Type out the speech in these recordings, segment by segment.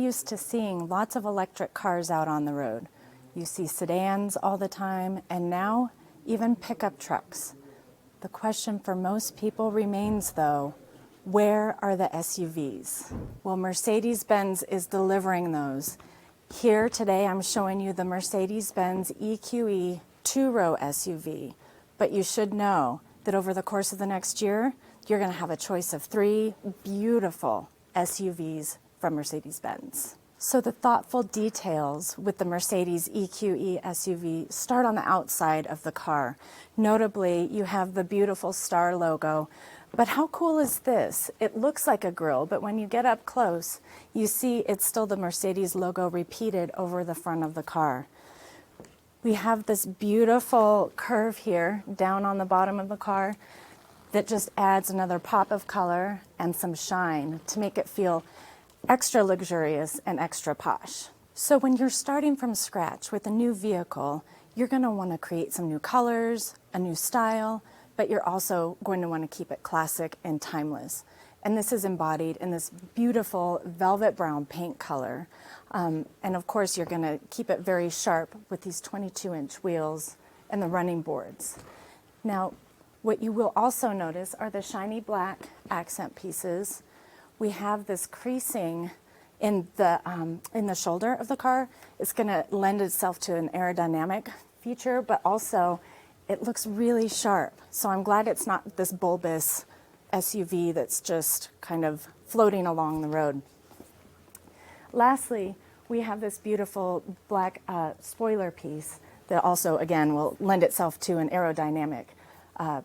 used to seeing lots of electric cars out on the road. You see sedans all the time, and now even pickup trucks. The question for most people remains, though, where are the SUVs? Well, Mercedes-Benz is delivering those. Here today I'm showing you the Mercedes-Benz EQE two-row SUV, but you should know that over the course of the next year, you're going to have a choice of 3 beautiful SUVs from Mercedes-Benz. So the thoughtful details with the Mercedes EQE SUV start on the outside of the car. Notably, you have the beautiful star logo. But how cool is this? It looks like a grille, but when you get up close, you see it's still the Mercedes logo repeated over the front of the car. We have this beautiful curve here down on the bottom of the car that just adds another pop of color and some shine to make it feel extra luxurious and extra posh. So when you're starting from scratch with a new vehicle, you're going to want to create some new colors, a new style, but you're also going to want to keep it classic and timeless. And this is embodied in this beautiful velvet brown paint color. And of course, you're going to keep it very sharp with these 22-inch wheels and the running boards. Now, what you will also notice are the shiny black accent pieces. We have this creasing in the shoulder of the car. It's going to lend itself to an aerodynamic feature, but also it looks really sharp. So I'm glad it's not this bulbous SUV that's just kind of floating along the road. Lastly, we have this beautiful black spoiler piece that also, again, will lend itself to an aerodynamic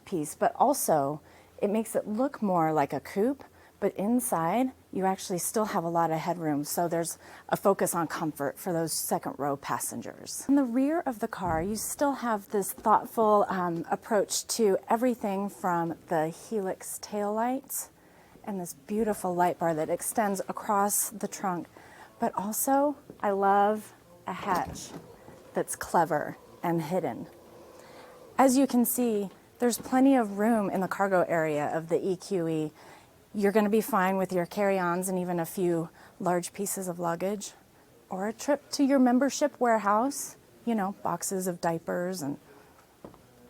piece, but also it makes it look more like a coupe, but inside you actually still have a lot of headroom, so there's a focus on comfort for those second row passengers. In the rear of the car, you still have this thoughtful approach to everything from the Helix taillights and this beautiful light bar that extends across the trunk, but also I love a hatch that's clever and hidden. As you can see, there's plenty of room in the cargo area of the EQE. You're going to be fine with your carry-ons and even a few large pieces of luggage, or a trip to your membership warehouse, you know, boxes of diapers and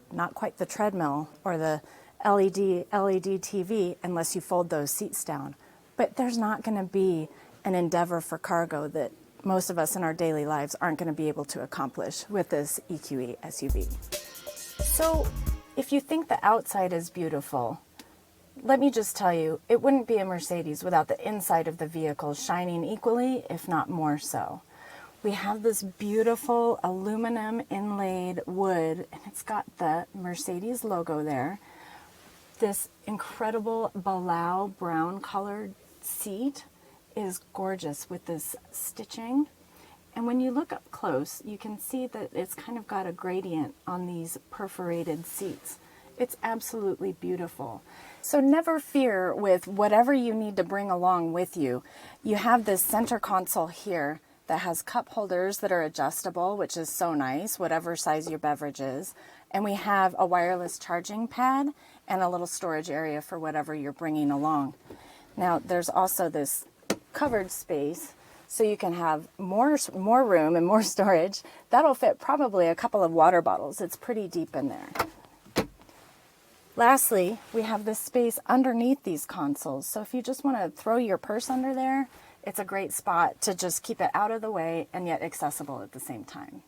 not quite the treadmill or the LED TV unless you fold those seats down. But there's not going to be an endeavor for cargo that most of us in our daily lives aren't going to be able to accomplish with this EQE SUV. So if you think the outside is beautiful, let me just tell you, it wouldn't be a Mercedes without the inside of the vehicle shining equally, if not more so. We have this beautiful aluminum inlaid wood, and it's got the Mercedes logo there. This incredible Balau brown colored seat is gorgeous with this stitching. And when you look up close, you can see that it's kind of got a gradient on these perforated seats. It's absolutely beautiful. So never fear with whatever you need to bring along with you. You have this center console here that has cup holders that are adjustable, which is so nice, whatever size your beverage is. And we have a wireless charging pad and a little storage area for whatever you're bringing along. Now, there's also this covered space, so you can have more room and more storage. That'll fit probably a couple of water bottles. It's pretty deep in there. Lastly, we have this space underneath these consoles. So if you just want to throw your purse under there, it's a great spot to just keep it out of the way and yet accessible at the same time.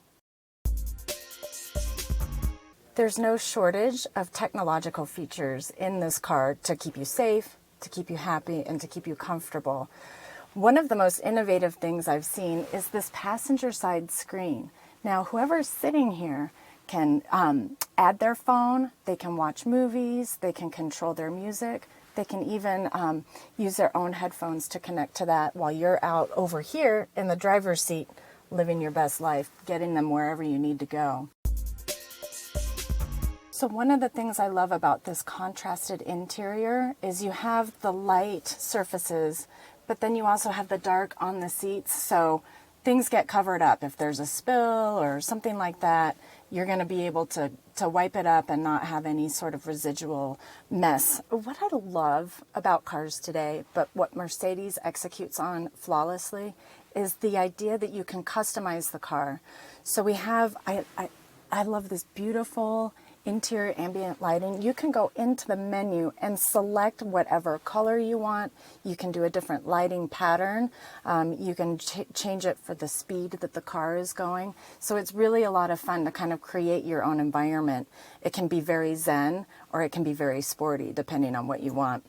There's no shortage of technological features in this car to keep you safe, to keep you happy, and to keep you comfortable. One of the most innovative things I've seen is this passenger side screen. Now, whoever's sitting here can add their phone, they can watch movies, they can control their music, they can even use their own headphones to connect to that while you're out over here in the driver's seat living your best life, getting them wherever you need to go. So one of the things I love about this contrasted interior is you have the light surfaces, but then you also have the dark on the seats, so things get covered up. If there's a spill or something like that, you're going to be able to wipe it up and not have any sort of residual mess. What I love about cars today, but what Mercedes executes on flawlessly, is the idea that you can customize the car. So we have, I love this beautiful interior ambient lighting. You can go into the menu and select whatever color you want. You can do a different lighting pattern. You can change it for the speed that the car is going. So it's really a lot of fun to kind of create your own environment. It can be very zen or it can be very sporty depending on what you want.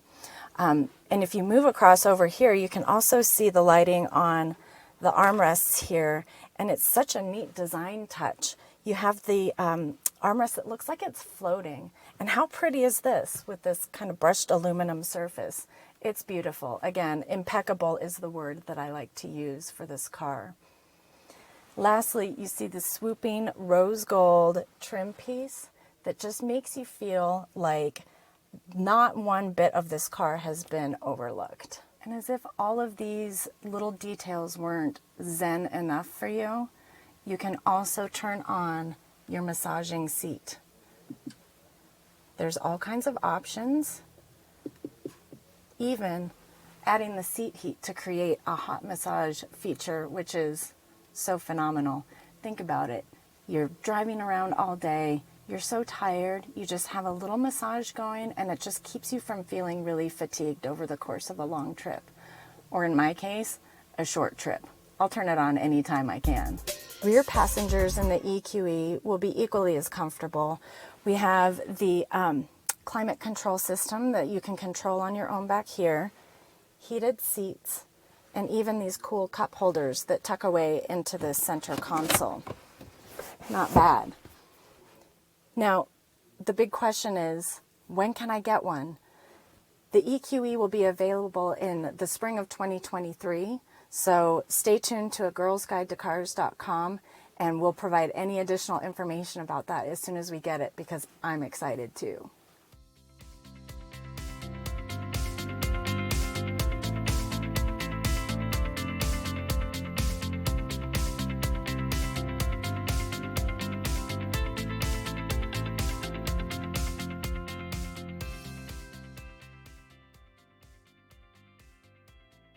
And if you move across over here, you can also see the lighting on the armrests here, and it's such a neat design touch. You have the armrest that looks like it's floating. And how pretty is this with this kind of brushed aluminum surface? It's beautiful. Again, impeccable is the word that I like to use for this car. Lastly, you see the swooping rose gold trim piece that just makes you feel like not one bit of this car has been overlooked. And as if all of these little details weren't zen enough for you, you can also turn on your massaging seat. There's all kinds of options, even adding the seat heat to create a hot massage feature, which is so phenomenal. Think about it. You're driving around all day, you're so tired, you just have a little massage going and it just keeps you from feeling really fatigued over the course of a long trip. Or in my case, a short trip. I'll turn it on anytime I can. Rear passengers in the EQE will be equally as comfortable. We have the climate control system that you can control on your own back here, heated seats, and even these cool cup holders that tuck away into the center console. Not bad. Now, the big question is, when can I get one? The EQE will be available in the spring of 2023. So stay tuned to agirlsguidetocars.com and we'll provide any additional information about that as soon as we get it because I'm excited too.